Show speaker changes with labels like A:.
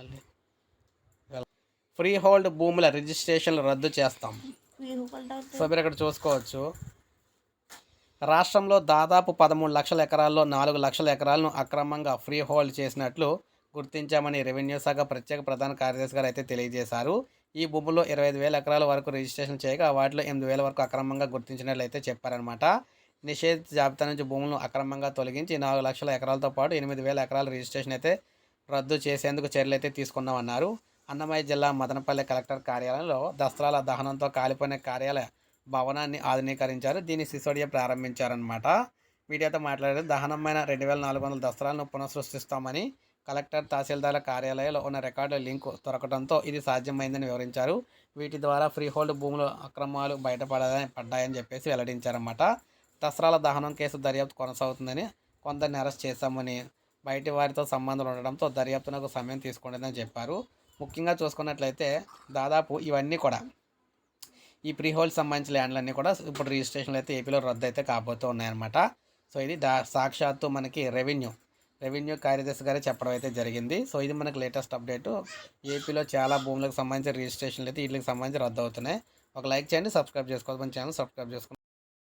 A: మళ్ళీ free hold భూముల రిజిస్ట్రేషన్లు రద్దు చేస్తాం. సో మీరు ఇక్కడ చూసుకోవచ్చు, రాష్ట్రంలో దాదాపు 13 లక్షల ఎకరాల్లో 4 లక్షల ఎకరాలను అక్రమంగా ఫ్రీ హోల్డ్ చేసినట్లు గుర్తించామని రెవెన్యూ శాఖ ప్రత్యేక ప్రధాన కార్యదర్శి గారు అయితే తెలియజేశారు. ఈ భూముల్లో 25,000 ఎకరాల వరకు రిజిస్ట్రేషన్ చేయగా వాటిలో 8,000 వరకు అక్రమంగా గుర్తించినట్లు అయితే చెప్పారనమాట. నిషేధిత జాబితా నుంచి భూములను అక్రమంగా తొలగించి 4 లక్షల ఎకరాలతో పాటు 8,000 ఎకరాల రిజిస్ట్రేషన్ అయితే రద్దు చేసేందుకు చర్యలు అయితే తీసుకున్నామన్నారు. అన్నమయ్య జిల్లా మదనపల్లె కలెక్టర్ కార్యాలయంలో దసరాల దహనంతో కాలిపోయిన కార్యాలయ భవనాన్ని ఆధునీకరించారు. దీన్ని సిసోడియా ప్రారంభించారనమాట. మీడియాతో మాట్లాడారు. దహనమైన 2,400 దసరాలను పునఃసృష్టిస్తామని కలెక్టర్ తహసీల్దార్ల కార్యాలయంలో ఉన్న రికార్డు లింకు దొరకడంతో ఇది సాధ్యమైందని వివరించారు. వీటి ద్వారా ఫ్రీ హోల్డ్ భూముల అక్రమాలు పడ్డాయని చెప్పేసి వెల్లడించారన్నమాట. దసరాల దహనం కేసు దర్యాప్తు కొనసాగుతుందని, కొందరిని అరెస్ట్ చేశామని, బయటి వారితో సంబంధాలు ఉండడంతో దర్యాప్తునకు సమయం తీసుకుంటుందని చెప్పారు. ముఖ్యంగా చూసుకున్నట్లయితే దాదాపు ఇవన్నీ కూడా ఈ ప్రీ హోల్డ్ సంబంధించిన ల్యాండ్లన్నీ కూడా ఇప్పుడు రిజిస్ట్రేషన్లు అయితే ఏపీలో రద్దు అయితే కాబోతూ ఉన్నాయన్నమాట. సో ఇది సాక్షాత్తు మనకి రెవెన్యూ కార్యదర్శి గారే చెప్పడం అయితే జరిగింది. సో ఇది మనకి లేటెస్ట్ అప్డేటు. ఏపీలో చాలా భూములకు సంబంధించిన రిజిస్ట్రేషన్లు అయితే వీటికి సంబంధించి రద్దు అవుతున్నాయి. ఒక లైక్ చేయండి, సబ్స్క్రైబ్ చేసుకోవాలి, మన ఛానల్ సబ్స్క్రైబ్ చేసుకోండి.